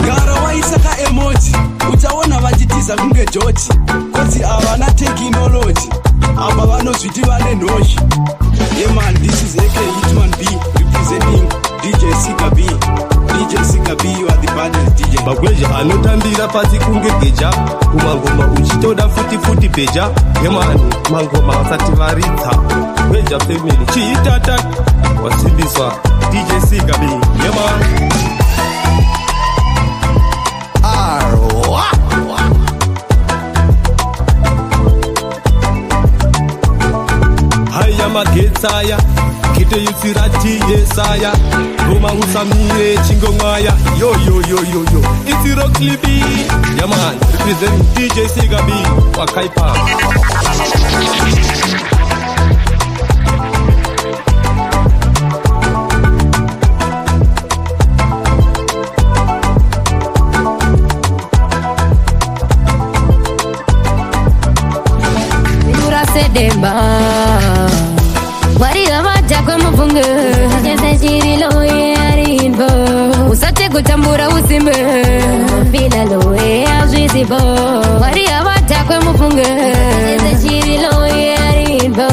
Gara waisaka emoji utaona vachitiza kunge George kozi avana technology aba vanozviti vane nhoshi. Yeah man, this is AK Hitman B representing DJ Sika B. DJ Sika B, you are the baddest DJ. Magweja anotambira pasi kunge geja kumangoma uchitoda futi beja. Yeah man, mangoma wasati varitsa Gweja family chiitata wasimbiswa DJ Sika B. Yeah man. Haya magetsaya kite yusirati yesaya Roma usamire chingomaya yo it's Rock Libi. Yeah man, represent DJ Sika B Wakaipa. Demba Wari gavata kwa mfunge Jese shiri loe arinbo Usate kutambura usimbe Bila loe azwizibo Wari gavata kwa mfunge Jese shiri loe arinbo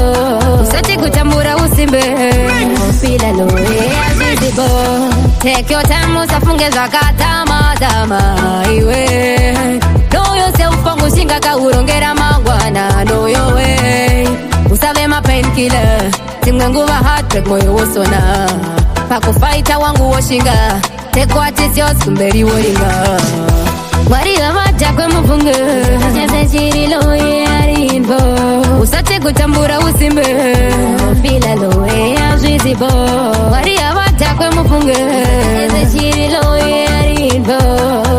Usate kutambura usimbe Bila loe azwizibo Take your time usafunge zakata madama iwe Know yourself pangu shinga kaurongera mangwana Know your way Usave ma painkiller Timwe nguva heartbreak moyo wosona Pako fighter wangu washinga Take what is yours kumberi woringa Wari gavata kwe mfunge Jese shiri loe arinbo Usate kutambura usimbe Bila loe azwizibo Wari gavata kwe mfunge Jese shiri loe arinbo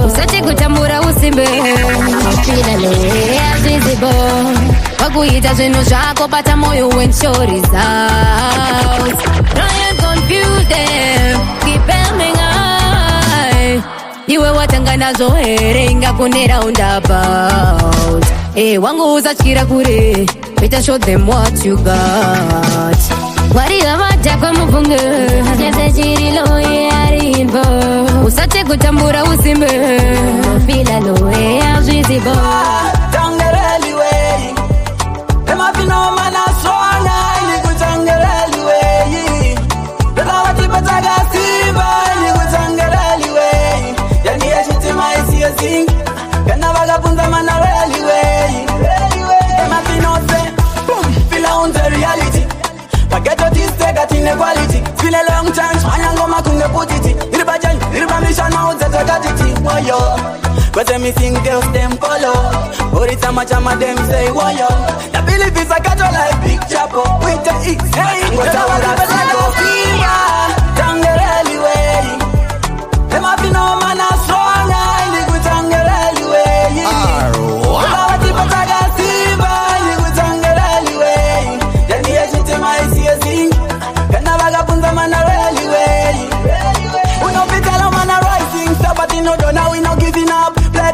Usate kutambura usimbe Bila loe azwizibo Wakuita zvinu zvako bata moyo when shorty's out. Try and confuse them, keep aiming high. Iwe watanga nazo here inga kune roundabout. Wangu uzachira kure, better show them what you got. Wari gavata kwa mfunge, Jese shiri loe arinbo. Usate kutambura usimbe, bila loe azwizibo. Inequality, feel a long chance, I am gonna put it. Irba mission out, that's a gadget. Why yo? But me sing girls them follow. Or it's a much of them say why yo? The belief is a catch like Big Chapo with the X. Hey, what's up with that? Tangerelli way. Them have been no man as strong. I live with Tangerelli way.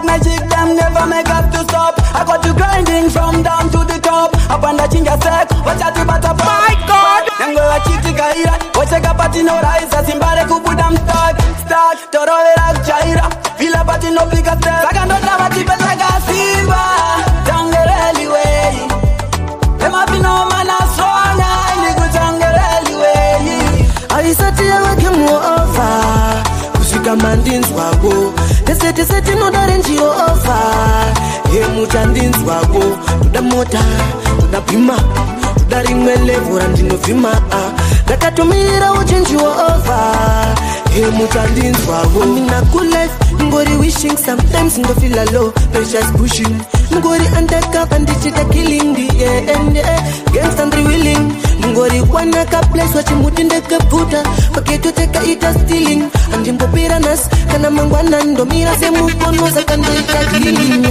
Magic, them never make up to stop. I got you grinding from down to the top. Up on the chinga sack, watch out the butter. My God! Them go a chick to Gaira. Watch a party no rise. A simbare kupudam start. Toro era Jaira. Feel a party no bigger step. I can't know what you better got Simba. Tangerelli way. Them have been no man as strong. I live with Tangerelli way. I said to you like him over. Kusika mandins wago. Tese no darenji over. Muchandins wago. Tuda mota, tuda pima, tuda ringwele vorandino vima. Nakatumira uchenji over. Muchandins wago. I'm in a good life, ngori wishing sometimes ndo feel low. Pressure's pushing, ngori undercover and it's killing the air. Against and willing, ngori wana ka place wachi mutinde kaputa. Paketo teka ita stealing. Andimbo piranas, kana mangwana ndo mira se mukono za kando itakinya.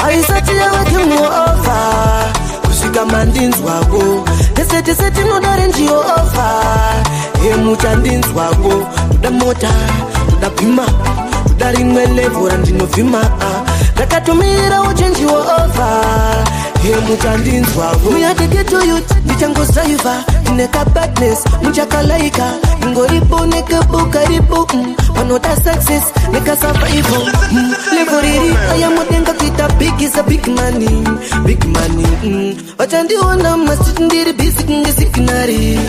Aisati ya wake over. Kusika mandins wago. Tese no darenji over. Muchandins wago. Tuda mota, tuda pima, tuda ringwele vorandino vima. ndakatumira uchenji over. Hey, muchandinzwa muyadiketo youth ndichangosaiva ndineka badness muchakalaika ingoripo nekabukaripo panota success neka survival levoriri ayamudenga kuita big is a big money vachandiona masiti ndiri bisi kunge sikinari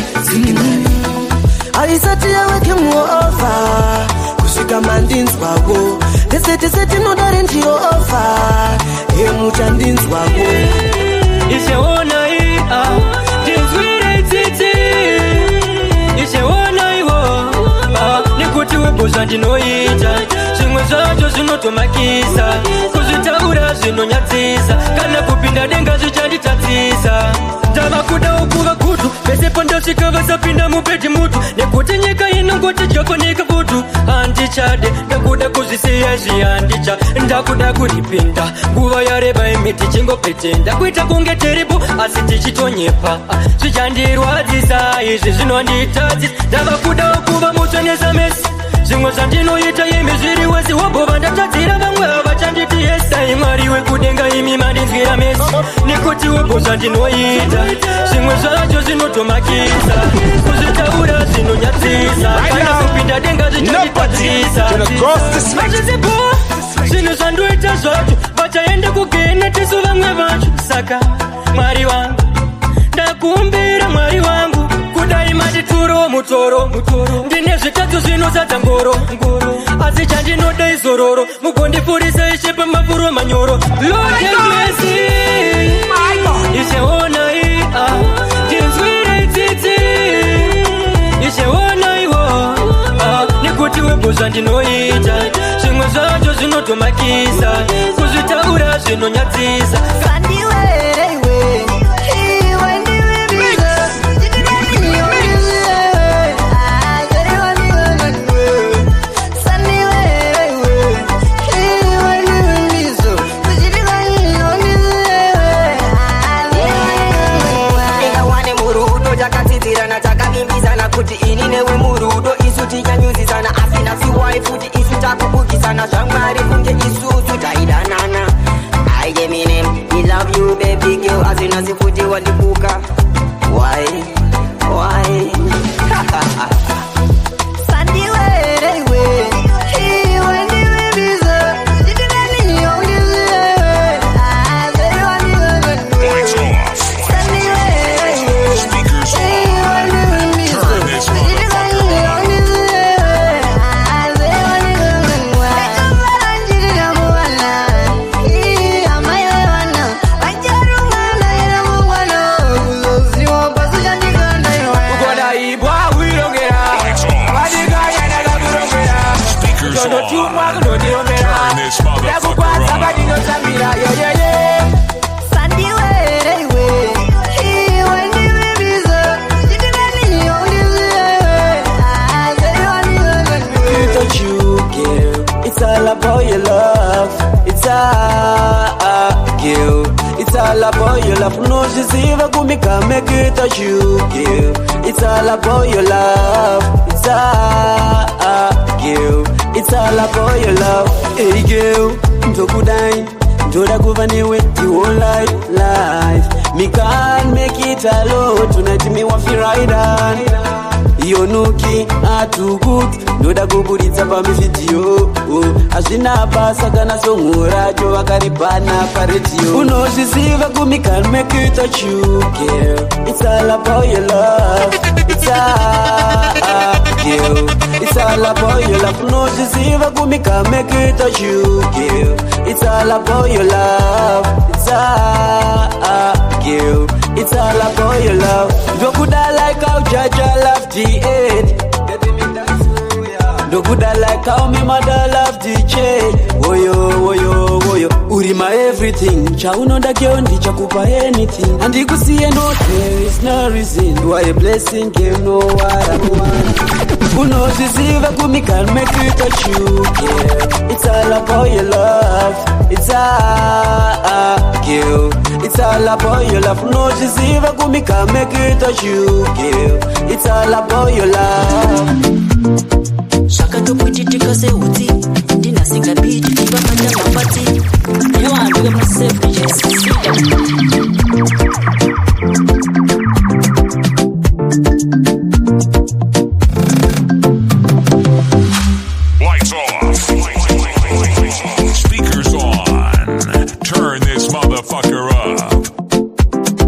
aisati yaweke muova kusvika mandinzwako tese tinodare ndiova emuchandinzwako iseona ia tinzwire tsitsi iseona iwo nekuti webhoza ndinoita zvimwe zvacho zvinotomakisa kuzvitaura zvinonyadzisa kana kupinda denga zvichanditadzisa ndava kuda ukuva kutu pese pandasvika vasapinda mubhedhi mutu nekuti nyika inongoti jokoneka vutu handichade ndakuda kuzvisiya zvihandicha ndakuda kuripinda nguva yareba imiti chingopetenda kuita kunge teripo asi tichitonyepa zvichandirwadzisa izvi zvinonditadzisa ndava kuda kuva mutsvenesa mesi zvimwe zvandinoita imi zviri wese wobhova ndatadzira vamwe havachanditi yesai mwari wekudenga imi mandinzwira mesi nekuti webho zvandinoita zvimwe zvacho zvinotomakisa kuzvitaura zvinonyadzisa kana kupinda denga zvichanditadzisa vachisipo zvinhu zvandoita zvacho vachaenda kugene tisu vamwe vacho saka mwari wangu ndakumbira mwari wangu kudai matituro mutoro ndine zvitatu zvinozadza ngoro asi chandinoda izororo mugondipurisa ishe pamafuro manyoro Lord have mercy iseona ia tinzwire tsitsi iseona iwo nekuti webho zvandinoita zvimwe zvacho zvinotomakisa kuzvitaura zvinonyadzisa kuti ini newe murudo isu tichanyuzisana asina siwai futi isu takubukisana zvamwari kunge isusu taidanana I gave me name, we love you baby girl asina sifuti wandibuka why It's all about your love. No, she's even gonna come make it a you, girl. It's all about your love. It's all about your love. Hey, girl, Ndokudai, Ndoda Guvani with the whole life. Me can't make it alone. Tonight me want to ride on. Yonuki too good. Ndoda kuburitsa pa video. Azvina basa kana songuracho vakaribana paredio. Unozviziva kumi can make it a you, girl. It's all about your love. It's all about your love. Unozviziva kumi can make it a you, girl. It's all about your love. It's all about your love. Ndokuda like how Jaja loved the eight. Ndokuda like how me mother loved the chain. Woyo. Uri my everything. Chaunoda girl ndichakupa anything. And you could see no there is no reason why a blessing came no what I want. Who knows this even could me can make it a you, yeah. It's all about your love. It's all about your love. No, she's even could me can make it a you, yeah. It's all about your love. Shakatopuitika seuti ndinasinga beat tivapata mapati ewanduke masefi Lights off. Speakers on. Turn this motherfucker up.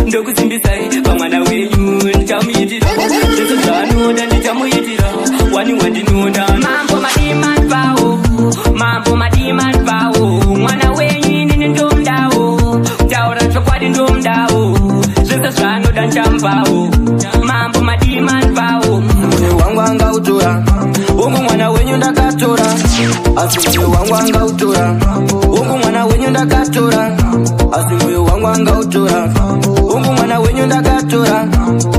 ndokuzimbisai pamwana wenyu ndichamuitira zvezvezvanoda ndichamuitira ndani wandinona. Mambo madiman pao, mambo madiman pao. Mwana wenyi nini ndomdao, mtaora chokwadi ndomdao. Zesa swano danchampao, mambo madiman pao. Moyo wangu angautora, ungu mwana wenyu ndakatora. Asi moyo wangu angautora, ungu mwana wenyu ndakatora. Asi moyo wangu angautora, ungu mwana wenyu ndakatora.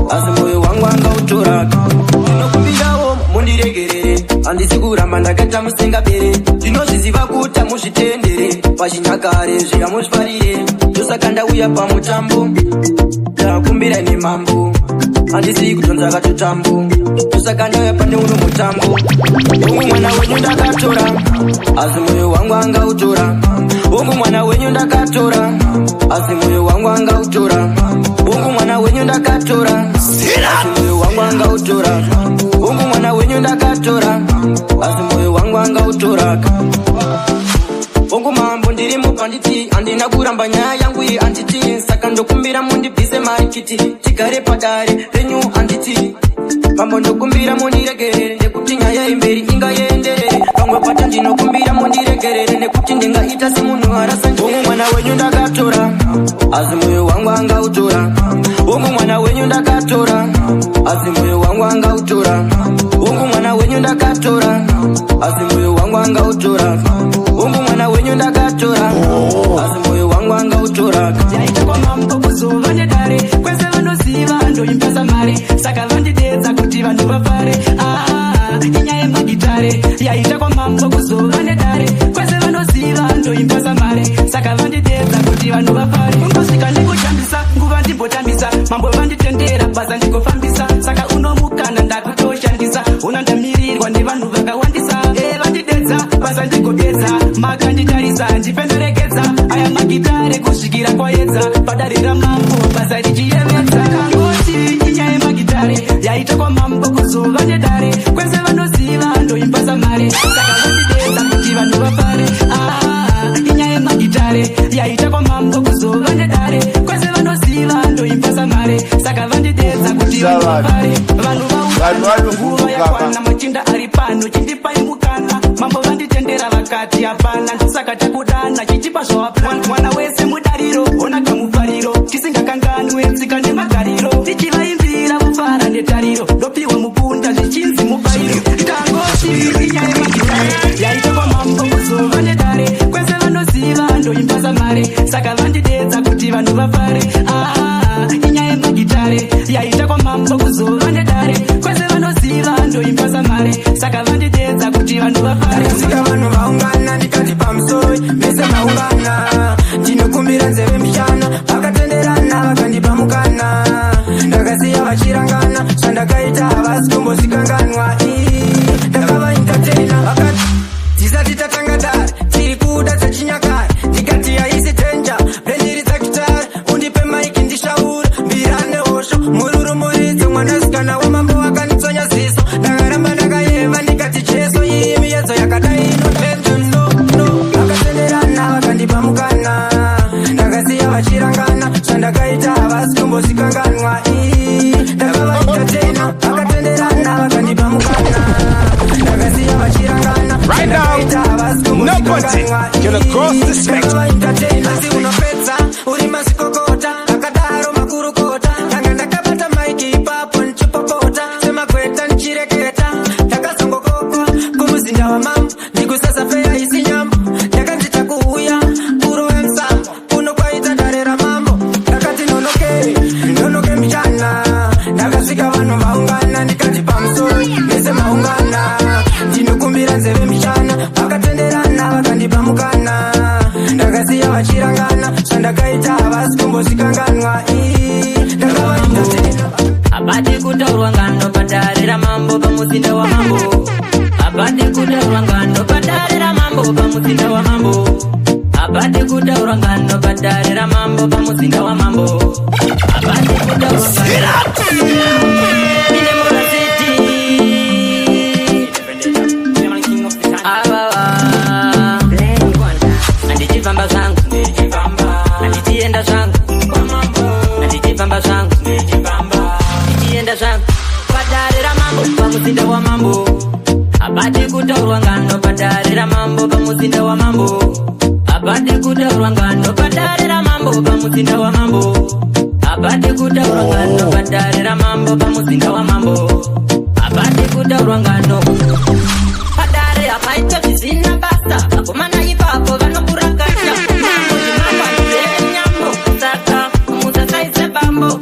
Asi moyo wangu angautora. Ndinokumbirawo mundiregerere, handisi kuramba ndakaita musingapere. Ndinozviziva kuti muzvitendere, pachinyakare zviya muzvifarire. Ndosaka ndauya pamutambo, ndakumbira nemambo. Handisi kutonza katotambo, ndosaka ndauya pane uno mutambo. Ungu mwana wenyu ndakatora, asi moyo wangu angautora. Ungu mwana wenyu ndakatora, asi moyo wangu angautora. Ungu mwana wenyu ndakatora, asi moyo wangu angautora. Ungu mwana wenyu ndakatora, asi moyo wangu angautora. Ungu mambo ndiri mupanditi, andina kuramba nyaya yangu iyi anditi. Saka ndokumbira mundibvise marikiti, tigare padare renyu anditi. Mambo ndokumbira mundiregerere, nekuti nyaya imberi ingayenderere. Pamwe pacho ndinokumbira mundiregerere, nekuti ndingaita semunhu arasa njere. Ungu mwana wenyu ndakatora, asi moyo wangu angautora. Ungu mwana wenyu ndakatora, asi moyo wangu angautora. Ungu mwana wenyu ndakatora, asi moyo wangu angautora. Ungu mwana wenyu ndakatora, asi moyo wangu angautora. Yaita kwa mambo kuzuva nedare, kwese vanoziva ndoimbesa mare. Saka vandidedza kuti vanhu vafare, inyaya magitare. Yaita kwa mambo kuzuva nedare, kwese vanoziva ndoimbesa mare. Saka vandidedza kuti vanhu vafare. Ungosvika ndikutambisa, nguva ndimbotambisa. Mambo vanditendera, basa ndikofambisa. Saka unomukana ndakutoshandisa, una ndamirirwa nevanhu vakawandisa. Vandidedza, basa ndigodedza. Makanditarisa, ndipemberekedza. Aya magitare kusvikira kwaedza. Padare ramambo, basa richiyevedza. Kangoti, inyaya magitare. Yaita kwa mambo kuzuva nedare, kwese vanoziva ndoimbasa mare. Saka vandidedza kuti vanhu vafare, inyaya magitare. Yaita kwa mambo kuzuva nedare, kwese vanoziva ndoimbasa mare. Saka vandidedza kuti vanhu vafare. Vanhu vaungana, nguva yakwana, machinda ari pano, chindipai mukana. Mambo vanditendera vakati hapana, ndosaka takudana, chichipa zvawaplan. Mwana wese mudariro, ona kamufariro, tisingakanganwe tsika nemagariro. Tichivaimbira kufara netariro, ndopiwe mukunda zvichinzi mubairo. Tangoti inyaya magitare, yaita kwa mambo kuzuva nedare, kwese vanoziva ndoimbasa mare. Saka vandidedza kuti vanhu vafare, inyaya magitare. Yaita kwa mambo kuzuva nedare, kwese vanoziva ndoimbasa mare. Saka vandidedza kuti vanhu vafare. Sika vanhu vaungana, ndikati pamusoi, mese vaungana. Ndinokumbira nzeve mishana, vakatenderana vakandipa mukana. Ndakasiya vachirangana, zvandakaita havasi kumbozikanganwa. Ndakava entertainer, vakati tisati tatanga dare, tiri kuda dzechinyakare. Ndikati haisi danger, brendiridza gitare, undipe maiki ndishaura. Mbirane hosho, mururumuridze mwanasikana wamambo wakanditsonya ziso. Ndakaramba ndakayema ndikati Jesu, iyi miyedzo yakadai inotendono. Vakatenderana vakandipa mukana, ndakasiya vachirangana, zvandakaita havasi kumbozikanganwa. Ndakava entertainer, vakatenderana vakandipa mukana, ndakasiya vachirangana, zvandakaita havasi kumbozikanganwa. Ndakava entertainer, asi unopedza uri masikokota, akadaro makurukota. Tanga ndakabata maiki ipapo nichipopota, semagweta nichireketa. Ndakazongokokwa kumuzinda wamambo, ndikusasa feya isi nyambo. Ndakanzita kuuya urove musambo, kuno kwaita dare ramambo. Ndakati nonoke mchana, ndakasvika vanhu vaungana, ndikati pamusoi mese maungana. Ndinokumbira nzeve mishana, vakatenderana vakandipa mukana. Ndakasiya vachirangana, zvandakaita havasi kumbozikanganwa. Ndakava entertainer. Abati kutaurwa ngano padare ramambo pamuzinda wa mambo. Abati kutaurwa ngano padare ramambo pamuzinda wa mambo. Abati kutaurwa ngano padare ramambo pamuzinda wa mambo. Abati kutaurwa ngano. Andijipamba zangu, andijienda zangu, andijipamba zangu, andijienda zangu. Padare ramambo pamuzinda wa mambo. pamuzinda wa mambo. Apate kutaura ngano padarira mambo pamuzinda wa mambo. Apate kutaura ngano padare apaita zvisina basa. Akomana ipapo vanokurakanya mambo zvimapandire nyambo. Saka musasaise bambo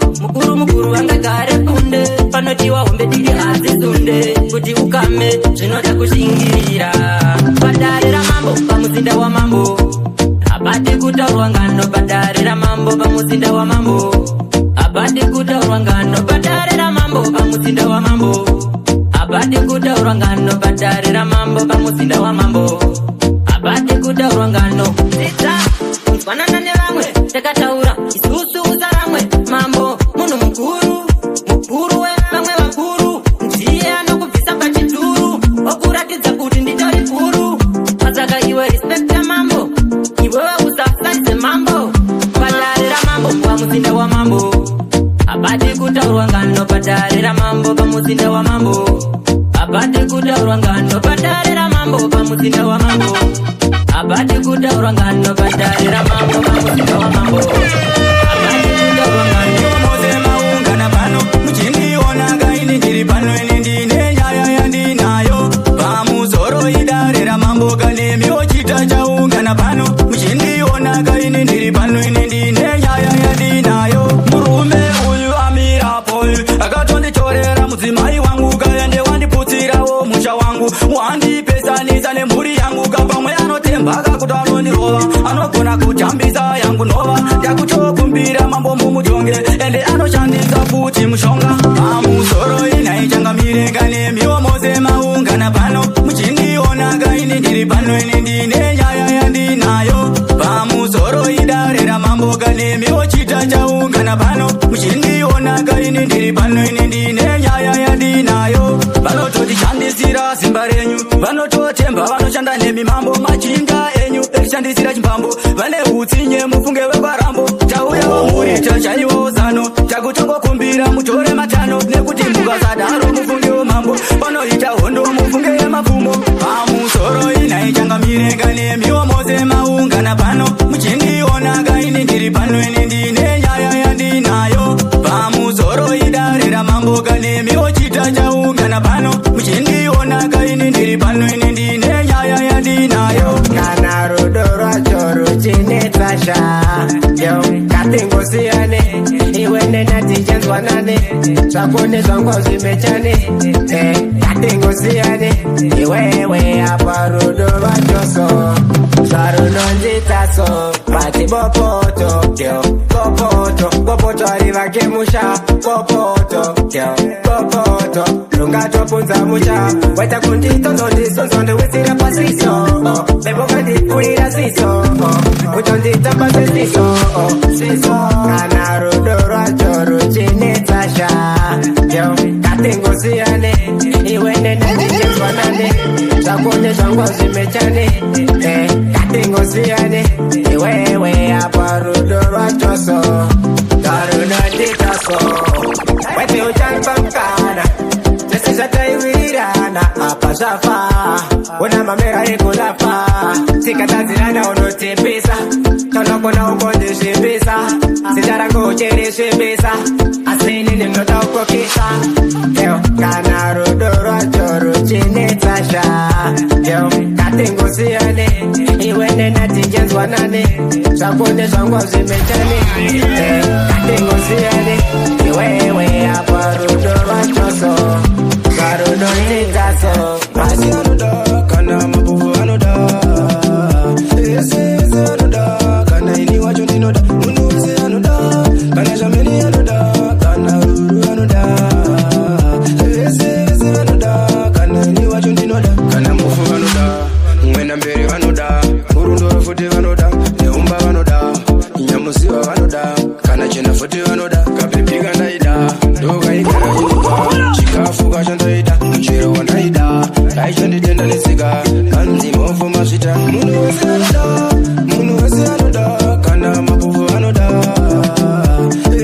mukuru angagare kunde. Panotiwa hombe diri hadzisunde kuti ukame zvinoda kushingirira. Padarira mambo pamuzinda wa mambo. Apate kutaurwa ngano padarira mambo pamuzinda wa mambo. Apate kutaurwa ngano padarira mambo pamuzinda wa mambo. Apate kutaurwa ngano padarira mambo pamuzinda wa mambo. Apate kutaurwa ngano zita kunzwanana nevamwe takataura isusu usaramwe mambo munhu mukuru wevamwe vakuru ndiye anokubvisa pachituru okuratidza kuti nditori kuru. Pasaka iwe respekta mambo iwewe usasaidze mambo. Padarira mambo pamuzinda wa mambo. Apate kutaurwa ngano padarira mambo pamuzinda wa mambo. Apate kutaurwa ngano padarira mambo pamuzinda wa mambo. Apate kutaurwa ngano padarira mambo pamuzinda wa mambo. Apate kutaurwa ngano mozema ungana pano muchindiona ngaini ndiri pano ini ndine nyaya yandinayo pamuzoro idarira mambo kanemiwo chita chaungana pano muchindiona ngaini ndiri pano ini ndine nyaya yandinayo. Murume uyu amirapo akatonditorera mudzimai wangu kaende wandiputsirawo musha wangu wandipesanisa nemhuri yangu kapamwe anotemba kakuti anondirova anogona kutambisa yangu nhova ndakutokumbira mambo mumutonge ende anoshandisa futi mushonga pamusoro inaichangamire kanemiwo mose maungana pano muchindiona ngaini ndiri pano ini ndine nyaya yandinayo pamusoro idarira mambo kanemiwo chita chaungana pano muchindiona ngaini ndiri pano ini ndine nyaya yandinayo. Vanototichandisira simba renyu vanototemba vanoshanda nemimambo machinda enyu erishandisira chimbambo vane utsinye mufunge wekwarambo tauyawo murita chaiwo zano takutongokumbira mutore matano nekuti mukasadaro mufungewo mambo panoita hondo mufunge yemapfumo pamusoro inaichangamire kanemiwo mose maungana pano muchindiona ngaini ndiri pano ini ndine nyaya yandinayo pamusoro idarira mambo kanemiwo chita chaungana pano muchindiona ngaini ndiri pano ini ndine nyaya yandinayo. Kana rudo rwacho ruchinetsasha yo katingosiyane iwe nenatichenzwanane zvako nezvangu zvimechane katingosiyane iwewe apa rudo rwachoso zvarunonzitaso pati bopoto yo bopoto arivake musha bopoto yo bopoto rungatopunza musha waita kunditonzondisonzo ndiwisira pasiso bebokandipurira siso utonditamba sesiso siso kana rudo rwacho ruchinetsasha yo katingosiyane iwe nenatichenzwanane zvako nezvangu zvimechane katingosiyane iwewe apa rudo rwachoso darunotikaso wete uchanipamkana zvese zvataiwirirana apa zvafa una mamera ekulafa tikatadzirana unotepesa tonokona ukondizvimbisa zita rangu ucherizvimbisa asi inini ndinoda ukokisa yo kana rudo rwacho ruchinetsasha yo katingosiyane iwe nenatichenzwanane zvako nezvangu zvimechane katingosiyane iwewe apa rudo rwachoso zvarunotikaso asi anoda kana mapofu anoda ese anoda kana ini wacho ndinoda munhu wese anoda kana shameni anoda kana ruru anoda ese anoda kana ini wacho ndinoda kana mofu anoda mwena mberi vanoda urundoro futi vanoda neumba vanoda nyamuziva vanoda kana chena futi vanoda kapipika ndaida ndokaigara inika chikafu kacho ndaida muchero wandaida aichandidenda nesika kanzi mofu masvita munhu wese anoda kana mapofu anoda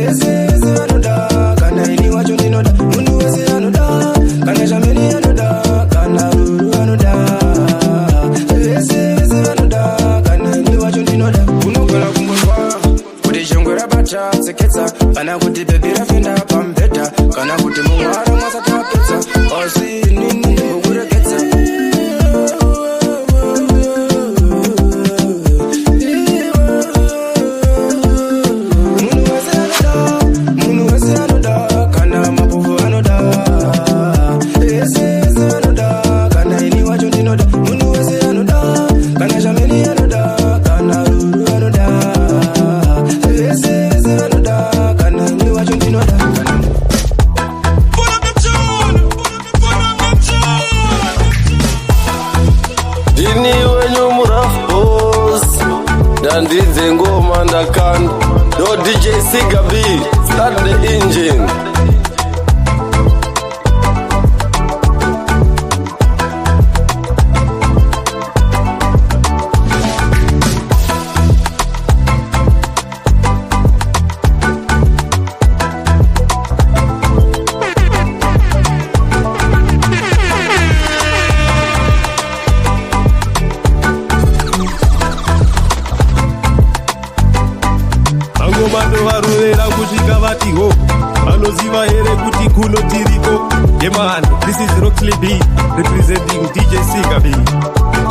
ese anoda kana ini wacho ndinoda munhu wese anoda kana shameni anoda kana ruru anoda ese anoda kana ini wacho ndinoda unogona kumbozwa kuti chatseketsa kana kuti bebi rafenda pambedha kana kuti mumwaro mwasatapedza asi nini ukureketsa Ndidze ngoma ndakanda. Yo DJ Sigabi, start the engine. This is Roxley B representing DJ Sigabi,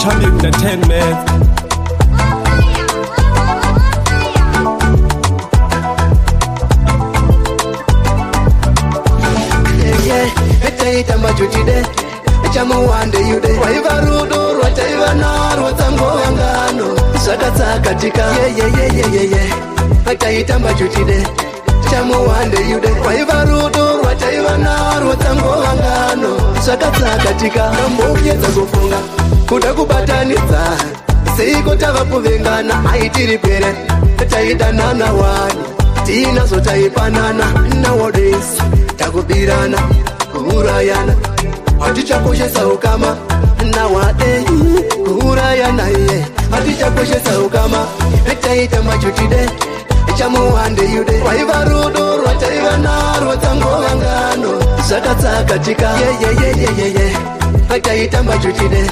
Champion Entertainment. Katika mbukieza kufunga kuda kubatanidza siko tava kuvengana aitiripere taidanana wani tinazo taipanana nowadays takubirana kuurayana hatichakoshesa ukama nawade kuurayana ye hatichakoshesa ukama taita machutide chamuwande yude waivarudo rwataivanaro tsangovangano zvakatsakatika akaita machutide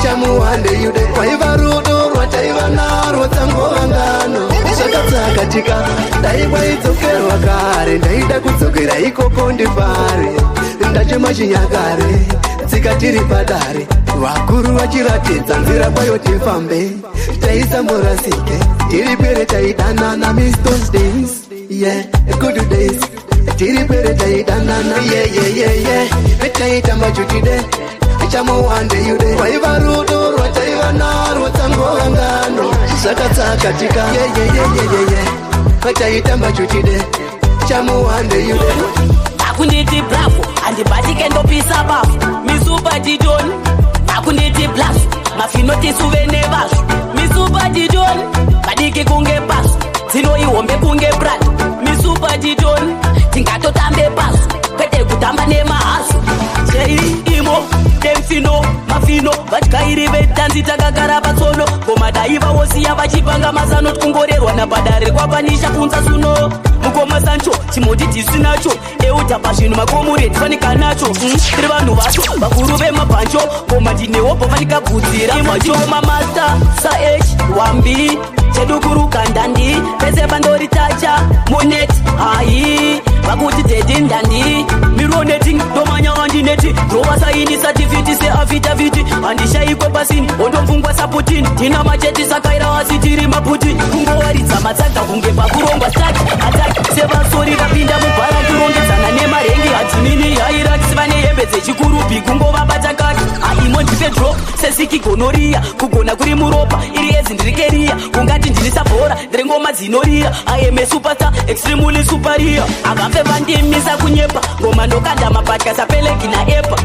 chamuwande yude waivarudo rwataivanaro tsangovangano zvakatsakatika dai kwaidzokerwa kare ndaida kudzokera ikoko ndipare ndachemachinyakare tsikatiri padare vakuru vachiratidza nzira kwayo tifambe taisambורasike tiripere taidanana miss those days yeah good days tiripere taidanana yeah taita machutide chamuwande yude waivarudo rwataivanaro tsangovangano zvakatsakatika yeah taita machutide chamuwande yude akunditi bravo andibatike ndopisa bafu misupatitoni akunditi blasu mafinotisuvene vashu misupatitoni badiki kunge pasu dzinoihombe kunge brado misupatitoni tingatotambe pasu kwete kutamba nemahasu chei imo temfino mafino vatyairi vetanzi takagara patsono komadaivaosiya vachipanga mazanoti kungorerwa napadare kwapanisha kunza suno mukoma sancho chimoti tisinacho eutapa zvinhu makomureti fanika nacho tiri vanhu vacho vakuru vemabhancho koma ndinewopo fanika bvudzira imachoma masta sah wambi chedukurukandandi pese pandoritacha muneti hai vakuti dedindandi mironeting domanya handineti drovasaini satifiti seafitaviti handishayikwe pasini ondomvungwa saputini tina macheti sakaira wasi tiri maputi kungowaridza matsaga kunge pakurongwa stati ataki sevasori rapinda mubhara kurongedzana nemarengi hadzinini hairatisi vane hembe dzechikurubi kungovabata kati aimo ndipe drop sesikigonoria kugona kuri muropa iri ezindirikeria ungati ndinisabhora ndiri ngoma dzinorira aeme superstar extremely superia avafe vandimisa kunyepa ngoma ndokanda mapatya sapeleki naepa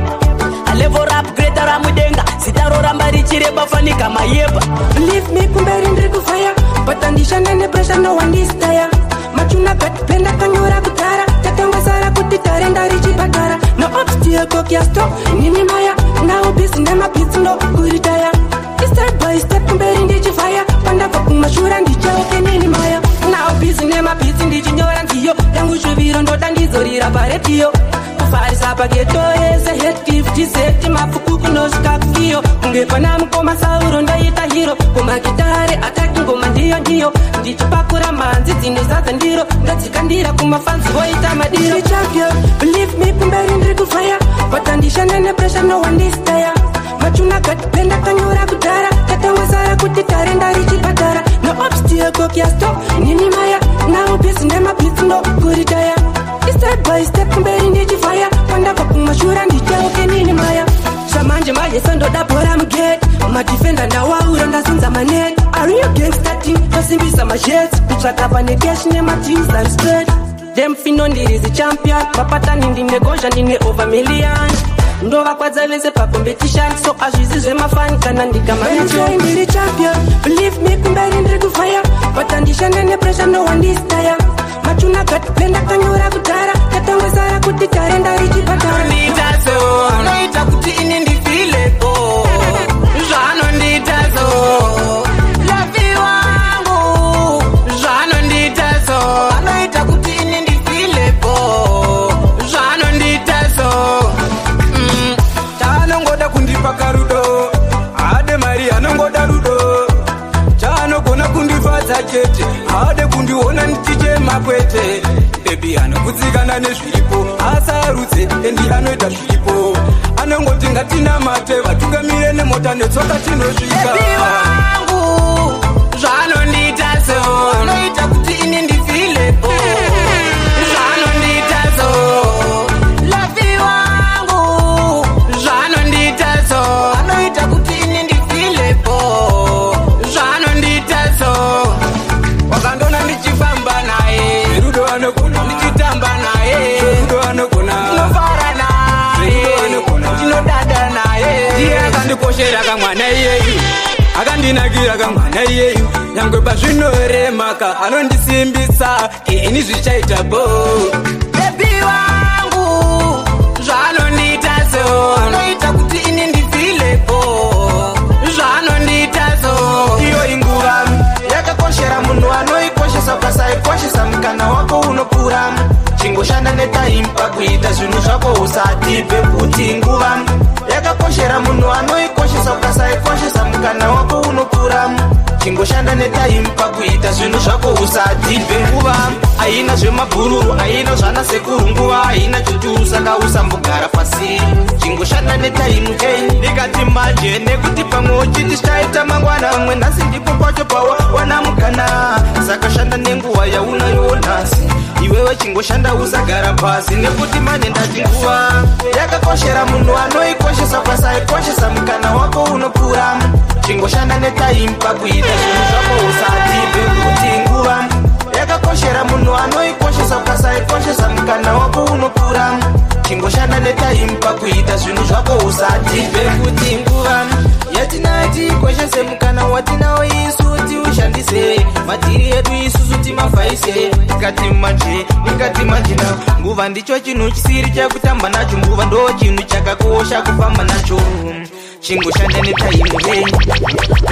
alevel upgrade ramudenga zita roramba richireba fanika mayepa leave me kumberi ndiri kufaya but andishanda nepressure no one is tire machuna gat blenda kanyora kutara tatangosara kuti tarenda richipatara no obstacle kokya stop nini maya now busy ndema beats ndo kuritaya step by step kumberi ndichifaya pandabva kumashura ndichauke nini maya now busy ndema beats ndichinyora nziyo yangu shuviro ndoda ndizorira paretio kufarisa pageto ese head gift seti mafuku kunosvika kukiyo kunge pana mukoma sauro ndaita hero kumakitare ataki ngoma ndiyo ndiyo ndichipakura manzi dzinozadza ndiro ndadzikandira kumafanzi voita madiro champion believe me kumberi ndiri kufaya but andishane nepressure no one is there machuna gatipenda kanyora kudhara tatangosara kuti tare ndari chipatara no obstacle kiasto nini maya now busy nemablitz no kuritaya step by step kumberi ndichifaya pandabva kumashura ndichauke nini maya zvamanje manje sandoda bhora mugate madefenda ndawaura ndazunza manet are you gangster team tosimbisa majets kutsvaka pane cash nemateams and spread them fino ndiri zi champion mapatani ndine gozha ndine over million ndovakwadza vese pacompetition so azvizi zvemafani kana ndikamandiri champion believe me kumberi ndiri kufaya but andishane nepressure no one is there machuna gatipenda kanyora kudhara tatangosara kuti tare ndari chipatara anoita kuti ini ndifilepo zvanonditazo lavi wangu zvanonditazo anoita kuti ini ndifilepo zvanonditazo chaanongoda kundipa karudo ade mari anongoda rudo chaanogona kundifadza chete ade kundiona ndichichema kwete bebi anokutsikana nezviripo asarudze endi anoita zviripo anongoti ngatinamate vatungamire nemota netsoka tinosvika bebi wangu zvanonditazo anoita kuti ini ndifilepo zvanonditazo lavi wangu zvanonditazo anoita kuti ini ndifilepo zvanonditazo wakandona ndichifamba naye rudo anogona ndichitamba naye rudo anogona tinofara naye tinodada naye ndiye akandikoshera kamwana iyeyu akandinakira kamwana iyeyu nyangwe pazvinoremaka anondisimbisa ini zvichaita bo bebi wangu zvanonditazo anoita kuti ini ndifilepo zvanonditazo iyo inguva yakakoshera munhu anoikoshesa ukasaikoshesa mukana wako unopura chingoshanda netime pakuita zvinhu zvako usatipe kuti nguva yakakoshera munhu anoikoshesa ukasaikoshesa mukana wako unopura chingoshanda netime pakuita zvinhu zvako usatipe nguva haina zvemabhururu haina zvana sekuru nguva haina chituru saka usambogara pasi chingoshanda netime ndikati manje nekuti pamwe uchiti zvichaita mangwana amwe nhasi ndipo pacho pawana mukana saka shanda nenguva yaunayo nhasi iwewe chingoshanda usagara pasi nekuti manje ndati nguva yakakoshera munhu anoikoshesa ukasaikoshesa mukana wako unopura chingoshanda netime pakuita zvinhu zvako usatipe kuti nguva yakakoshera munhu anoikoshesa ukasaikoshesa mukana wako unopura chingoshanda netime pakuita zvinhu zvako usatipe kuti nguva yatinayo tiikoshese mukana watinawo isu tiushandise matiri edu isusu timavhaise ndikati manje nawo nguva ndicho chinhu chisiri chakutamba nacho nguva ndo chinhu chakakosha kufamba nacho chingoshanda netime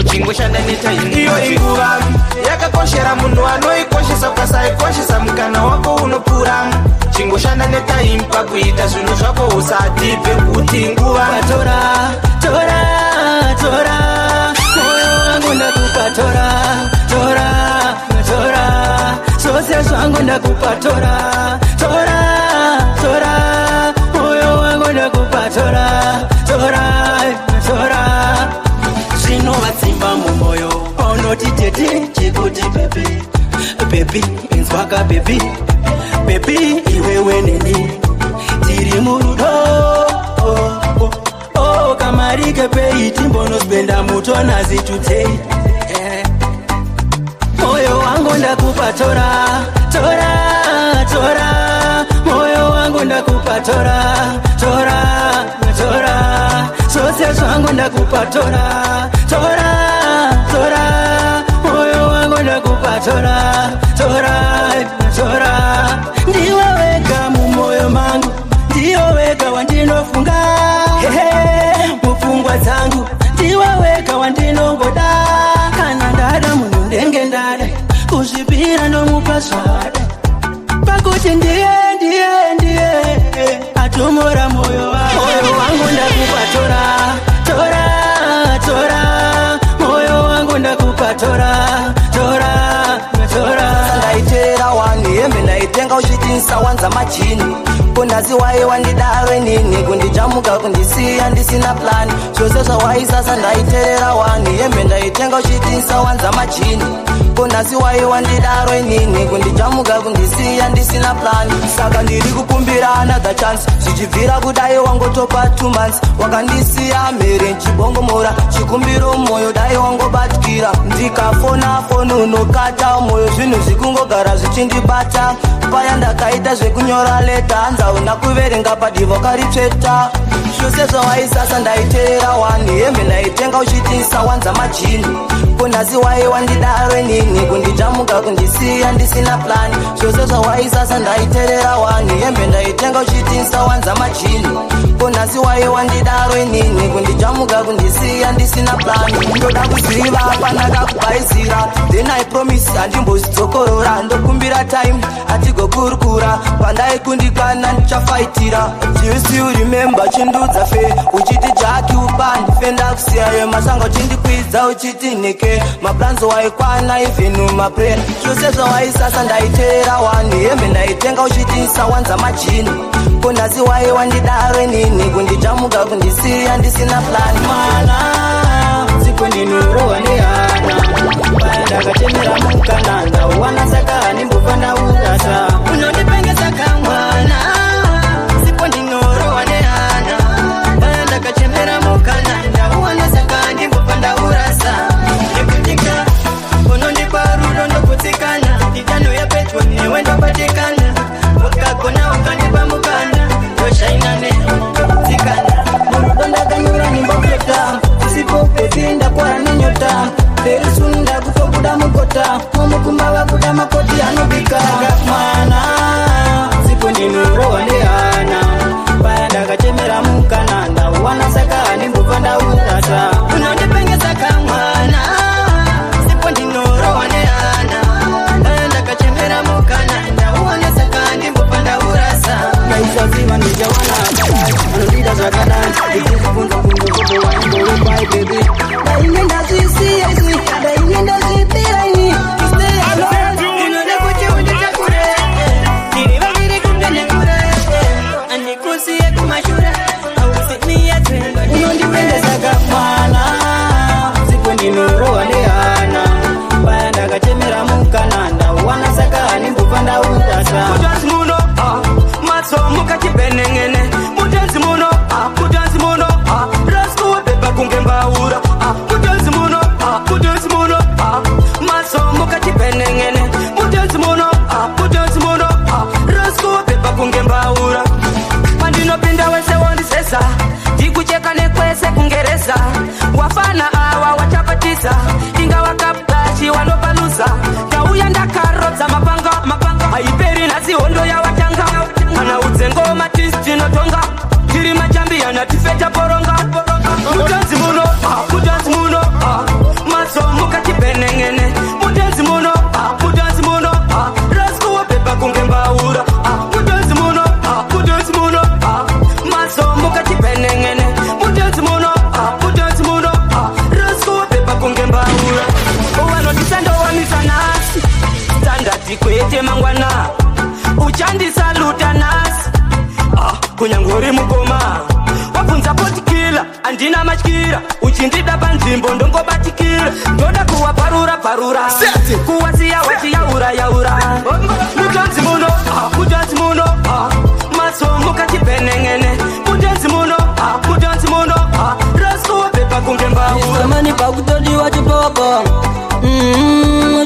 chingoshanda netime iyo inguva yakakoshera munhu anoikoshesa ukasaikoshesa mukana wako unopura chingoshanda netime pakuita zvinhu zvako usatipe kuti nguva tora moyo wangu ndakupa tora zvose zvangu ndakupa tora moyo wangu ndakupa tora zvinovatsimba mumwoyo paunoti tete chikuti bebi inzwaka bebi iwewe neni tiri murudo kamari kepei timbonospenda mutonazi tutei moyo wangu ndakupa tora moyo wangu ndakupa tora zvose zvangu ndakupa tora moyo wangu ndakupa tora ndiwe wega mumwoyo mangu ndiwe wega wandinofunga mupfungwa dzangu ndiwe wega wandinongoda kana ndada munhu ndenge ndada kuzvipira nomupa zvada pakuti ndiye atomora moyo wangu ndakupa tora moyo wangu ndakupa tora wani hembe ndaitenga uchiti wanza machini kundazi waye wandidare nini kundijamuka kundisiya ndisina plani zvose zvawai sasa ndaiterera wani hembe ndaitenga uchiti wanza machini kundazi waye wandidare nini kundijamuka kundisiya ndisina plani saka ndiri kukumbira another chance zvichibvira kudai wangotopa 2 months wakandisiya mhere nchibongomora chikumbiro moyo dai wangobatkira ndikafona foni unokata moyo zvinhu zvikungogara zvichindibata paya ndakaita zvekunyora leta hanzauna kuverenga padhivo karitsveta zvose zvawaisasa ndaiterera wani hembe ndaitenga uchiti wanza machini kundazi waye wandidare nini kundijamuka kundisiya ndisina plani zvose zvawaisasa ndaiterera wani hembe ndaitenga uchiti wanza machini kundazi waye wandidare nini kundijamuka kundisiya ndisina plani ndoda kuziva pandakakubaizira then I promise handimbozidzokorora ndokumbira time hatigokurukura pandai kundikana ndichafaitira do you remember chindudza fe uchiti jaki upandi fenda kusiyayo masango chindikwidza uchiti neke maplanzo waikwana even maprayer zvose zvawaisasa ndaiterera wani hembe ndaitenga uchiti wanza machini kundazi waye wandidare nini kundijamuka kundisiya ndisina plani mana siku ndinorowa nehana paya ndakachemera mukananda wana saka nimbofana urasa unondipengesa kamwana siku ndinorowa nehana paya ndakachemera mukananda wana saka nimbofana urasa nekutika unondipa rudo ndokutsikana nditano yapetwa newe ndopatikana wakagona ukandipa mukana yoshainane ndokutsikana murudo ndakanyura nimbofeta sipopepinda kwara nenyota perisunda kutokuda mugota mumukumba wakuda makoti anobika mwana sipo ndinorowa nehana paya ndakachemera mukananda wana saka nimbofanda urasa unondipengesa kamwana sipo ndinorowa nehana paya ndakachemera mukananda wana saka nimbofanda urasa naisaziva ndijawana akadai anondida zvakadai ikizibvunza kundokobo waindorobai bebi daine ndazvisiya izvi daine ndazvipira ini inode kuti unditakure tiri vaviri kumbene kure andikusiye kumashure ausiniyatenga unondipendesa kamwana sipo ndinorowa nehana paya ndakachemera mukananda wana saka nimbofanda urasa mutanzi muno matso mukachipenengene mutanzi muno mutanzi muno raskuwepepa kunge mbaura mutanzi muno matso mukachipenengene mutanzi muno raskuwepepa kunge mbaura pandinopinda wese wondisesa ndikucheka nekwese kungeresa wafana awa wachapatisa inga wakaptachi wanopalusa ndauya ndakarodza mapanga haiperi nasi hondo yawatanga kana udzengo matisi tinotonga tiri majambiyana tifeta poronga mutanzi muno matso mukachipenengene mutanzi muno raskuwepepa kunge mbaura mutanzi muno matso mukachipenengene mutanzi muno raskuwepepa kunge mbaura uvanodisandowamisa nasi standati kwete mangwana uchandisaluta nasi kunyangori mukoma wabvunza potikila andina matyira uchindida panzvimbo ndongobatikira ndoda kuwaparura kuwasiya wachiyaura mutanzi muno matso mukachipenengene mutanzi muno raskuwepepa kunge mbauraamani pakutodiwa chipopo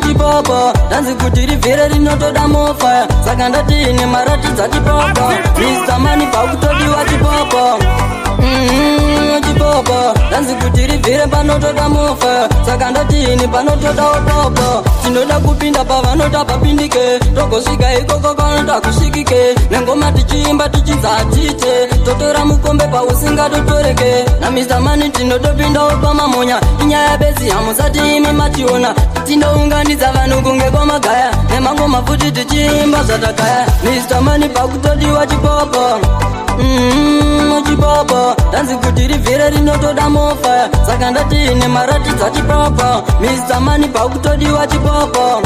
chipopo danzi kuti rivhire rinotoda mofaya saka ndatine maratidza chipopo misamani pakutodiwa chipopo chipopo danzi kuti rivhire panotoda mofaya saka ndatini panotoda upopo tinoda kupinda pavanota papindike togosvika ikoko kanoda kusvikike nengoma tichiimba tichinzatite totora mukombe pausingatotoreke namisamani tinotopinda upamamonya inyaya bezi hamusati imi mationa tinounganidza vanhu kunge kwamagaya nemangoma futi tichiimba zvatakaya misamani pakutodiwa chipopo chipopo danzi kuti rivhire rinotoda mofaya saka ndatine maratidza chipopo misamani pakutodiwa chipopo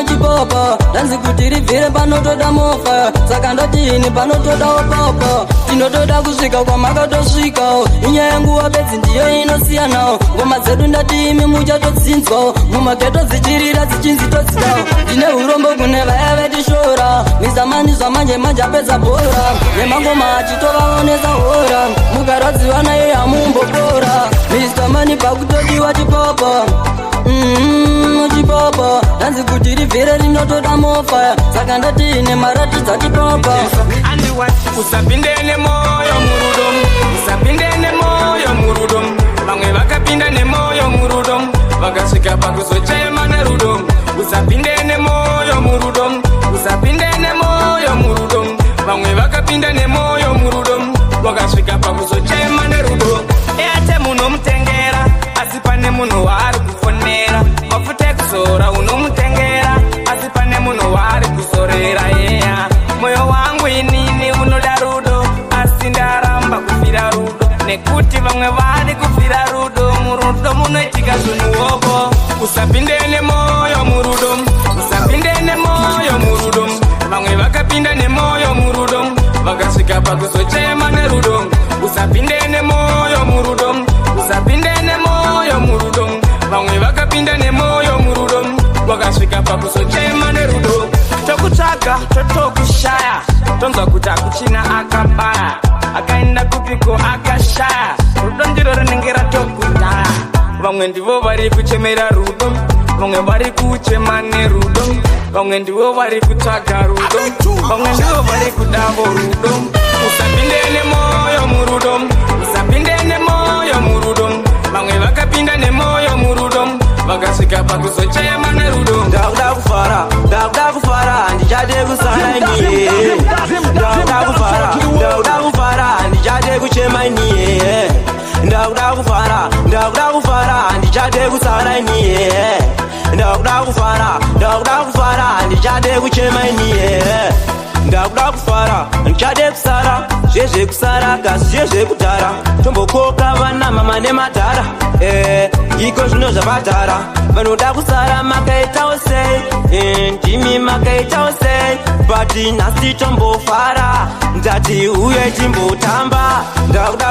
Chipopa danzi kuti ribvire panotoda mofa saka ndotini panotoda opopo tinotoda kusvika kwamakatosvikawo inyaya yenguva bedzi ndiyo inosiyanawo ngoma dzedu ndati imi muchatodzinzwawo mumageto dzichirira dzichinzi todzikawo ndine urombo kune vaya vetishora mizamani zvamanje manje apedza bhora nemangoma achitovaonesa hora mukarodzivana iye hamumbopora Mr. Money pakutodiwa chipopa Chipopa danzi kuti ribvire rinotoda mofa saka ndati nemaratidza chipopa usapinde nemoyo murudom usapinde nemoyo murudom vamwe vakapinda nemoyo murudom vakasvika pakuzochema nerudom usapinde nemoyo murudom usapinde nemoyo murudom vamwe vakapinda nemoyo murudom vakasvika pakuzochema nerudom ete munomutengera asi pane munhu waari kufonera mafuta ekuzora unomutengera asi pane munhu waari kuzorera yeya moyo wangu inini unoda rudo asi ndaramba kufira rudo nekuti vamwe vari kufira rudo murudo munoitika zvinhuoko usapinde nemoyo murudo usapinde nemoyo murudo vamwe vakapinda nemoyo murudo vakasvika pakuzochema nerudo usapinde nemoyo murudo usapinde nemoyo murudo vamwe vakapinda nemoyo murudo vakasvika pakuzochema nerudo tokutsvaga totokushaya tonzwa kuti akuchina akabaya akaenda kupiko akashaya rudo ndiro rinenge ratokudhaya vamwe ndivo vari kuchemera rudo vamwe vari kuchema nerudo vamwe ndivo vari kutsvaga rudo vamwe ndivo vari kudavo rudo usapinde nemoyo murudo usapinde nemoyo murudo vamwe vakapinda nemoyo murudo vakasvika pakuzochema nerudo ndakuda kufara ndichade kusara iniye ndakuda kufara ndichade kuchema iniye ndakuda kufara ndichade kusara iniye ndakuda kufara ndichade kuchema iniye ndakuda kufara ndichade kusara zvezve kusara kasi zvezve kudhara tombokoka vana mama nemadhara iko zvino zvabadhara vanoda kusara makaitawo sei ndimi makaitawo sei bati nhasi tombofara ndati uye timbotamba ndakuda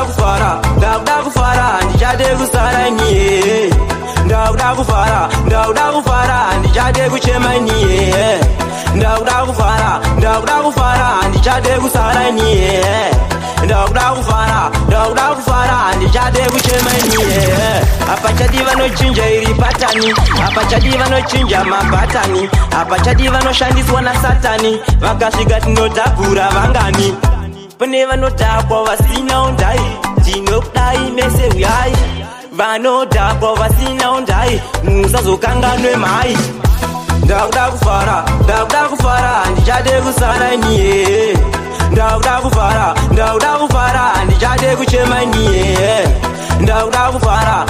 kufara ndichade kusara iniye ndakuda kufara ndichade kuchema iniye ndakuda kufara ndichade kusara iniye ndakuda kufara ndichade kuchema iniye apachadi vanochinja iri patani apachadi vanochinja mabhatani apachadi vanoshandiswa nasatani vakasvika tinodhagura vangani pane vanodhakwa vasina undai tinokudai mese uyai vanodhakwa vasina undai musazokanganwe mai ndakuda kufara ndichade kusara iniye ndakuda kufara ndichade kuchema iniye ndakuda kufara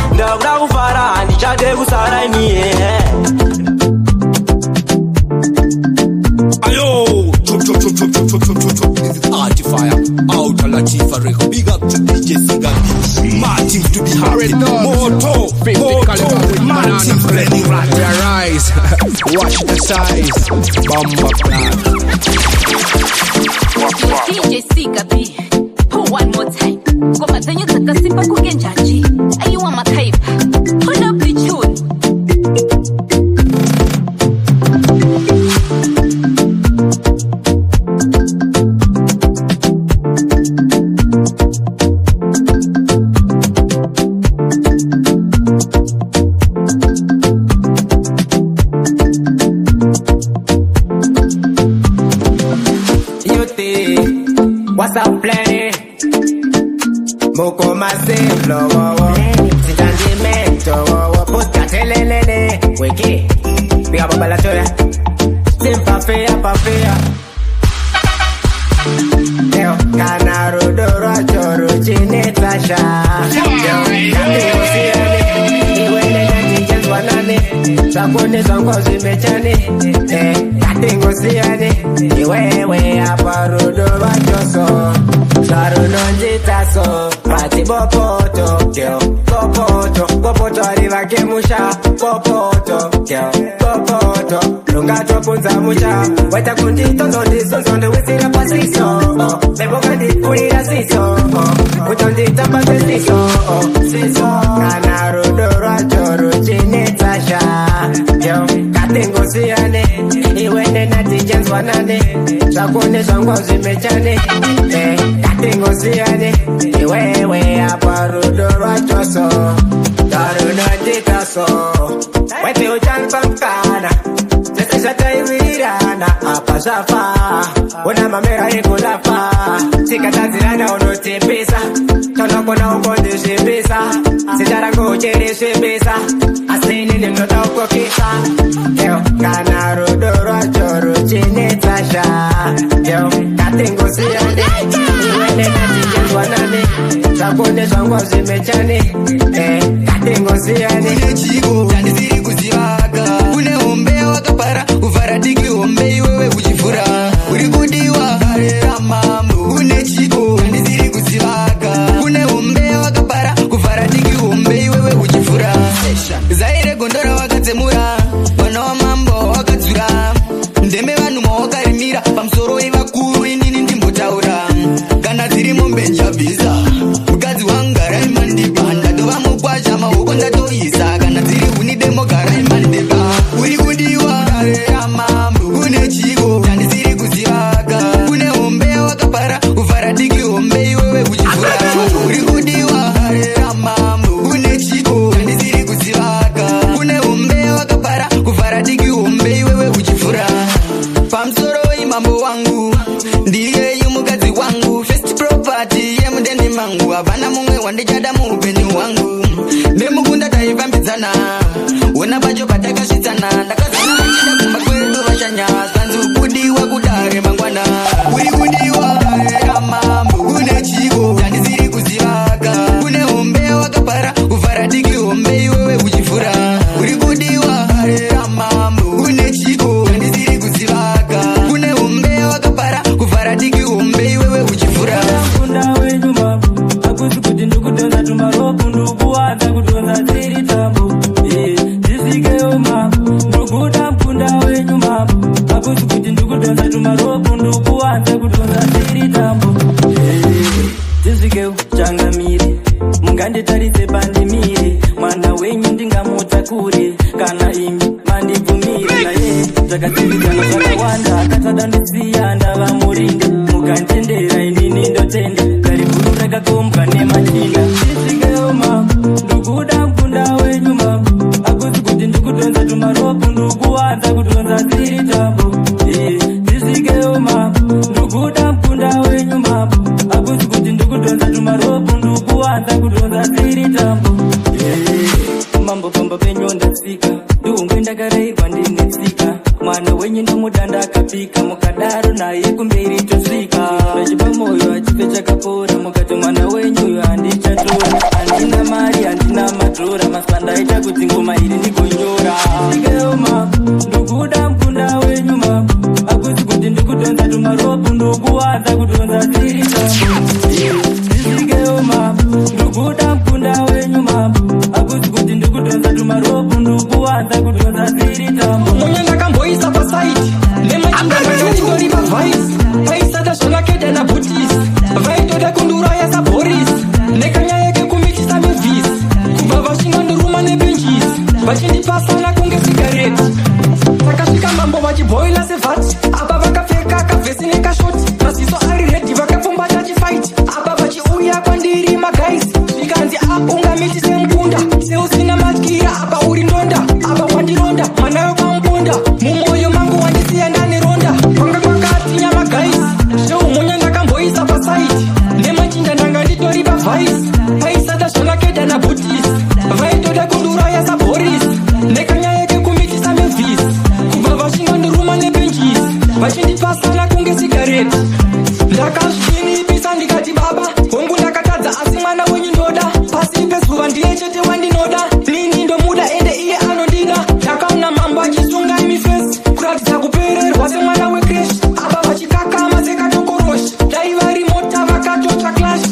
ndichade kusara iniye ayo this is Artifire out of Latifa record big up to DJ Sigabi Martin to the heart moto Martin ready right rise watch the size bomba DJ Sigabi one more time ngoma zenye zakasimba kugenjaji ayiwa matype hold up the tune what's up play Moko maseflo wowo Sitandimento wowo Pusta telelele Wiki Piga babala toya Simpa fea Leo kana rudoro choro chine tasha Leo kati usiane Iwele nati jeswa nane Sakune songo zimechane Kati usiane Iwewe hapa rudoro choso Saro Darunondita so Pati popoto Girl Popoto arriva che musha Popoto Girl Popoto Lunga topunza musha Weta kundito zonde wisira pasiso Bebo kandi kurira siso Utondita pate siso Kana rudora choro chinetasha Yo Katengo siyane Iwende nati jenswanane Shakune shangwa zimechane Katengo siyane Iwewe apa rudora choso Darunondita so Wete ujanpankana Sata ivirana apa shafa Una mamera ikulafa Sikatazirana unotipisa Tonokona ukonde shibisa Sijarango uchere shibisa Asini nimnota ukokisa Yo, kana rudoro choro chinetasha Yo, katingo siyane Iwende natijenzwa nane Shakune shangwa zimechane Katingo siyane Une chigo, tandiziri kuzivaga Une umbe wakapara uvaradiki umbe iwewe uchifura uri kudiwa ramambo une chigo ndiziri kuzivaga une umbe wakapara kuvaradiki umbe iwewe uchifura zaire gondora wakatsemura vana wamambo wakadzura ndeme vanhu mawakarimira pamusoro ivakuru inini ndimbotaura kana dziri mombe njabvisa mukadzi wangara imandipa ndatova mukwazha mahoko ndatoisa kana dziri huni demogara imandipa uri kudiwa ramambo une chigo tandisiri kuzivaga une hombe wakapara uvaradiki hombe iwewe uchifura uri kudiwa ramambo une chigo tandisiri kuzivaga une hombe wakapara uvaradiki hombe iwewe uchifura pamusoro imambo wangu ndiye mukadzi wangu first property yemudende mangu hapana mumwe wandichada muupenyu wangu nemukunda taifambidzana ona pacho patakasvitsana ndakazana vachida kumba kwedu vashanya zvanzi kudiwa kudare mangwana uri kudiwa ramambo une chigo tandisiri kuzivaga une hombe wakapara uvaradiki hombe iwewe uchifura uri kudiwa ramambo une chigo tandisiri kuzivaga une hombe wakapara kuvaradiki hombe iwewe uchifura Kunda wenyu mabu Akusi kuti ndikudonza tumaropu Ndukuwadza kudonza dziri tambo Dzisikeo mabu Ndukuda mkunda wenyu mabu Akusi kuti ndikudonza tumaropu Ndukuwadza kudonza dziri tambo Dzisikeo changamire Munganditarise pandimire Mwana wenyu ndingamutakure Kana imi mandibvumire naye Zvakasimbikana zvakawanda Akatada ndisiya ndava murinde Mukanditendera inini ndotenda Gariburu rakakombwa nemachinda Dzisikeo mabu Ndukuda mkunda wenyu mabu Akusi kuti ndikudonza tumaropu Ndukuwadza kudonza dziri tambo Dzisikeo mabu Ndukuda mkunda wenyu mabu Akusi kuti ndikudonza tumaropu Ndukuwadza kudonza dziri tambo Mambo pamba penyu ndatsika Ndungwe ndakareirwa ndinetsika Mwana wenyu ndomudanda akapika Mukadaro naye kumberi tosvika Vachipa moyo achipe chakapora Mukati mwana wenyu handichatora Handina mari handina madhora Masanda aita kuti ngoma iri ndigonyora Dzisikeo mabu Ndukuda mkunda wenyu mabu Akusi kuti ndikudonza tumaropu Ndukuwadza kudonza dziri tambo Dzisikeo mabu Ndukuda mkunda wenyu mabu Akusi kuti ndikudonza tumaropu Ndukuwadza kudonza dziri tambo Mwenye ndakamboisa pasaiti Nemachinda ndakachindori pavhaisi Paisata zvonakeda nabhutisi Vaitoda kunduraya sabhorisi Nekanyaya kekumitisa mevhisi Kubva vachingandoruma nebenjisi Vachindipasana kunge sigareti Vakasvika mambo vachiboila sevhati Apa vakapfeka kavhesi nekashoti Maziso ari redhi vakapfumbata chifaiti Apa vachiuya kwandiri magaisi Zvikanzi ungamitise mukunda Seusina matyira apa uri ndonda Apa wandironda mwana wekwamukunda Mumoyo mangu wandisiya ndaneronda Kwanga kwakati nyamagaisi Zveumhunya ndakamboisa pasaiti Nemachinda ndanga nditori pavhaisi Paisata zvonakeda nabhutisi Vaitoda kunduraya sabhorisi Nekanyaya kekumitisa mevhisi Kubva vachingandoruma nebenjisi Vachindipasana kunge sigareti Ndakazvinipisa ndikati baba Hongu ndakatadza asi mwana wenyu ndoda Pasi pezuva ndiye chete wandinoda Nini ndomuda ende iye anondida Ndakaona mambo achisunga imifesi Kuratidza kupererwa semwana wekreshi Apa vachikakama sekatokoroshi Dai vari mota vakatotsva clash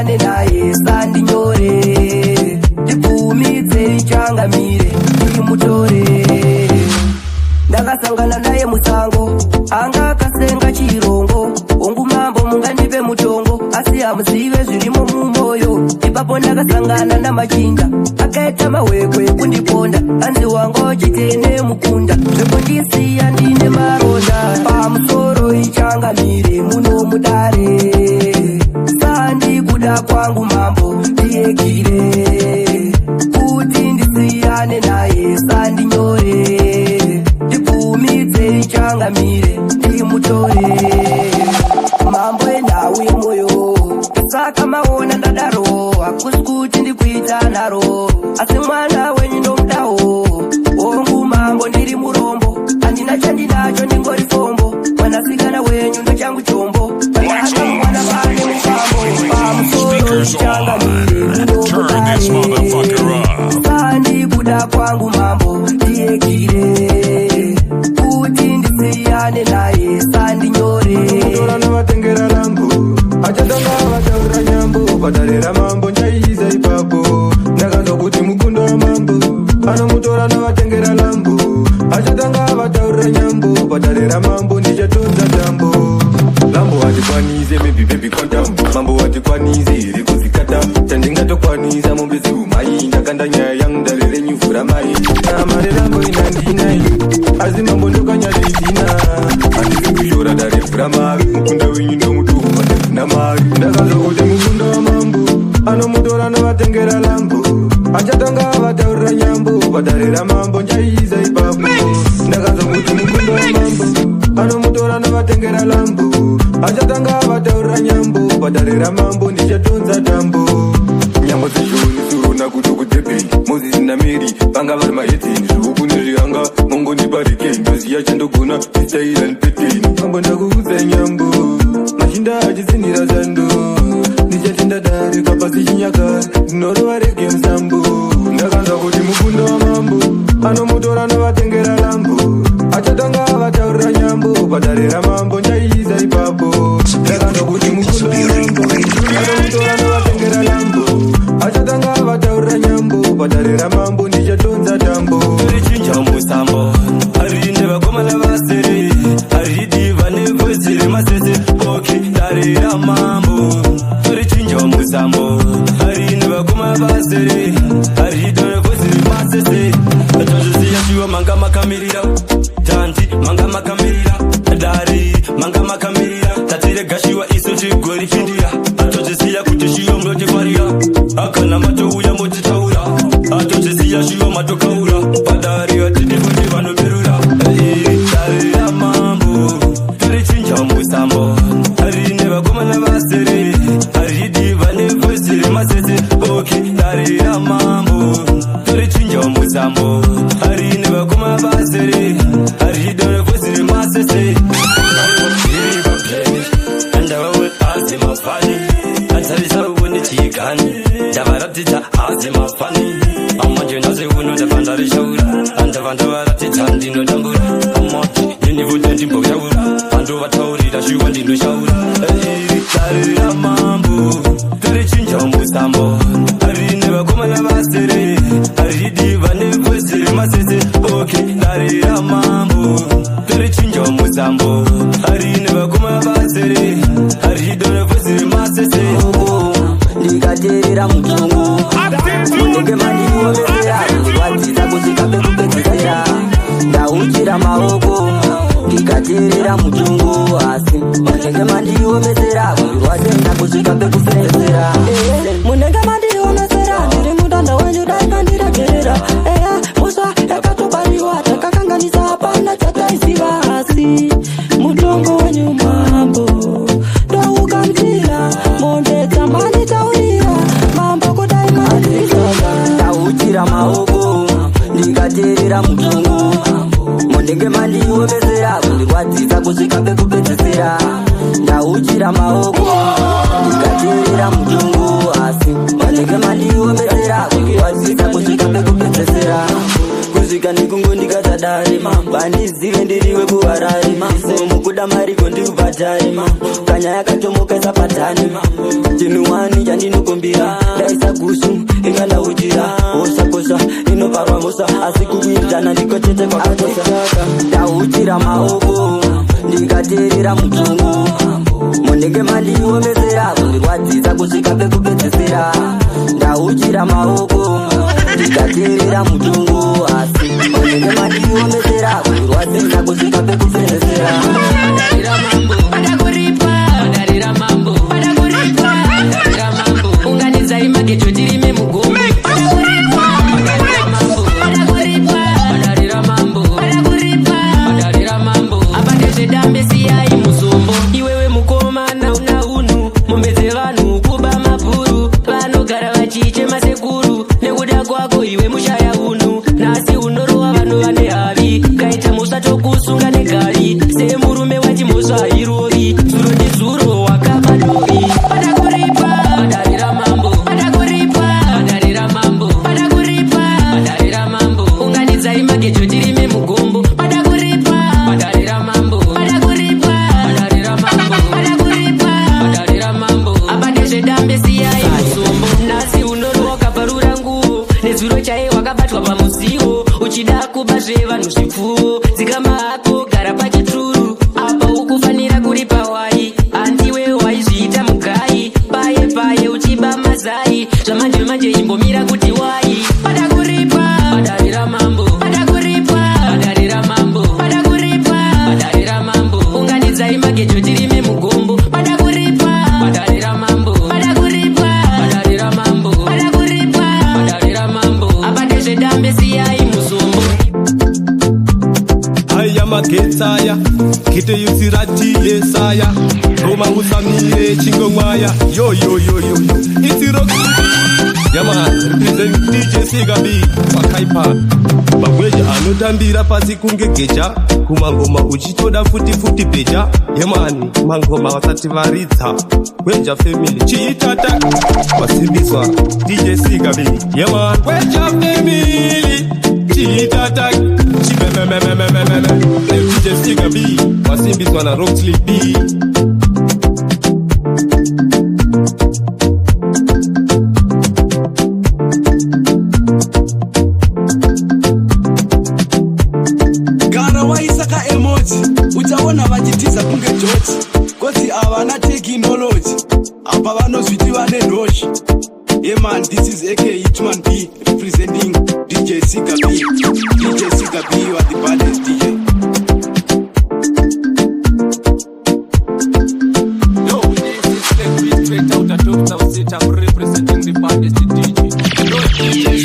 ndisiyane naye sandinyore ndibvumidze ichangamire ndimutore ndakasangana naye musango anga akasenga chirongo ongu mambo mungandipe mutongo asi amuzive zvirimo mumwoyo ipapo ndakasangana namachinda akaita mahwekwe kundiponda anzi wango chitene mukunda zvekundisiya ndine maronda pamusoro ichangamire muno mudare sandikuda kwangu mambo ndiyekire kuti ndisiyane naye sandinyore ndibvumidze ichangamire ndimutore mambo enhau yemwoyo saka maona ndadaro hakusi kuti ndikuita nharo asi mwana wenyu ndomudawo ongu mambo ndiri murombo handina chandinacho ndingori fombo mwanasikana wenyu ndochangu chombo akamwana pane mufambo pamusoro ichangamire munomudare sandikuda kwangu mambo ndiyekire kuti ndisiyane naye sandinyore vatengera lambo achatanga vataura nyambo padarera mambo njaiza ipapo ndakanzwa kuti mukundo wamambo anomutora navatengera lambo achatanga vataura nyambo padarera mambo ndichatonza tambo lambo hatikwanise maybe baby quantum mambo hatikwanise iri kuzikata chandingatokwanisa mombezi umai ndakanda nyaya yangu darere nyuvhura mai namare lambo inandinai asi mambo ndokanyadidina handisi kushora darevhura mari mukunda wenyu ndomuduma ndefuna mari ndakanzwa kuti mukunda wamambo anomutora navatengera lambo achatanga vataurira nyambo padarera mambo njaiza ipapo ndakanzwa kuti mukunda wamambo anomutora navatengera lambo achatanga vataurira nyambo padarera mambo ndichatonza tambo nyambo dzeshoni suruna kuti kudhebheni mozisi nameri vanga vari mahedzeni zviuku nezvihanga mongondibarike ndoziya chandogona istaira nipeteni mambo ndakuudza nyambo machinda achitsinhira zando ndichatenda dare kapasi chinyakare ndinorova rege musambo ndakanzwa kuti mukunda wamambo anomutora navatengera lambo achatanga vataurira nyambo padarera mambo njaiza ipapo ndakanzwa kuti mukunda wamambo anomutora navatengera lambo achatanga vataurira nyambo padarera mambo ndichatonza tambo richinja musambo harinde vakomana vasere haridiva nevhezere masese oke darera mambo richinja musambo harinde vakomana vasere haridiva nevhezere masese atozviziya shiwa manga makamirira tanti manga makamirira dari manga makamirira tatiregashiwa iso chigori chindira atozviziya kuti shiyo mnotifarira akana matouya motitaura atozviziya shiyo matokaura padari atidifuti vanoberura darira mambo torichinja musambo harine vakomana vasere haridiva nevhezere masese oke darira mambo torichinja musambo harine vakomana vasere haridiva nevhezere masese andavawe azi mafani atarisa uone chigani ndavaratidza azi mafani amanje ndazeuno ndafandarishaura andavandavaratidza ndinodambura amoti ninivuta ndimboyaura andovataurira shuwa ndinoshaura darira mambo torichinja musambo harine vakomana vasere haridiva nevhezere masese oke darira mambo torichinja musambo harine vakomana vasere haridiva nevhezere masese ndikateerera mutongo munenge mandiomesera wadzidza kusvika pekupedzisira ndauchira maoko ndikateerera mutongo asi munenge mandiomesera watenda kusvika pekupedzisira munenge mandiomesera ndiri mudanda wenyu daikandiregerera eya muswa yakatobariwa takakanganisa hapana chataiziva asi mutongo wenyu mambo ndoukamtira mondedza manditaurira mambo kudai ndauchira maoko ndikateerera mutongo mondenge mandiomesera kundirwadzisa kusvika pekupedzisira ndauchira maoko ndikateerera mutongo asi mondenge mandiomesera kundirwadzisa kusvika pekupedzisira kusvika nekungondikatadare bandizive ndiriwe kuharare mukuda mariko ndiubhadhare kanya yakatomoka isapatane chinhu wani chandino kumbira ndaisa gusu ingana ujira osakosa inoparwa musa asikukuirdana ndikotete kwakakosa ndauchira maoko ndikateerera mutungu mondenge mandiomezera kundirwadzisa kusvika pekupedzisira ndauchira maoko ndikateerera mutungu asi mondenge mandiomezera kundirwadzisa kusvika pekupedzisira magejo tirime mugombe apandezvedambe siyai musombo iwewe mukomana una unhu mombe dzevanhu kuba mabhuru vanogara vachichema sekuru nekuda kwako iwe mushaya unhu nhasi unorova vanhu vane havi kaita mhosva tokusunga negari semurume wachimhosva irovi zuro nezuro wakabadovi magejo tirime mugombo pada kuripa padarira mambo pada kuripa padarira mambo pada kuripa padarira mambo apandezvedambe siyai musombo nhasi unoroka parura nguo nezuro chaiye wakabatwa pamuzivo uchida kuba zvevanhu zvipfuwo dzikama hako gara pachituru apa ukufanira kuripa wai handiwe waizviita mugai paye paye uchiba mazai zvamanje manje imbomira kuti wai pada kuripa padarira mambo magejo tirime mugombo pada kuripa padarira mambo pada kuripa padarira mambo pada kuripa padarira mambo apandezvedambe siyai musombo aya magetsaya kite yusiratiye saya roma usamire chingomwaya yoyoyoyo itiro yama represent DJ Sigabi wakaipa bagweja anotambira pasi kunge geja kumangoma uchitoda futi peja yemani mangoma wasati varitsa gweja family chiitata wasimbiswa DJ Sigabi yemani gweja family chiitata chimememememememe DJ Sigabi wasimbiswa na Roxley B uchaona vachitiza kunge George koti avana technology apa vanozviti vane nhoshi yeman this is AK Hitman B representing DJ Sigabi. DJ Sigabi, you are the baddest DJ. Yo, this is Black straight out of Dr. Sit, I'm representing the baddest DJ. Yo, DJ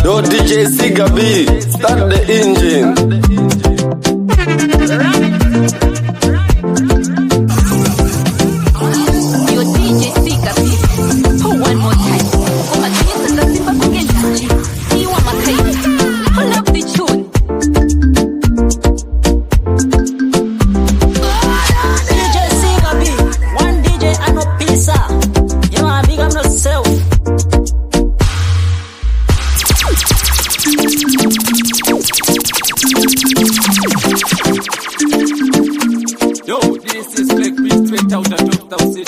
Yo, DJ Sigabi, start the engine. Yo, DJ Sigabi, oh, one more time. Oh, my goodness, that's simple to get that. You want my cake? I love the tune. DJ Sigabi, one DJ and no pizza. You know, I'm big, I'm not self.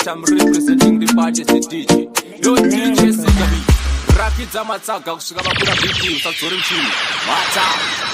I'm representing the baddest DJ. Yo, DJ Sigabi, rakidza matsaga kusvika pakura vhiki usadzore muchini. What's up?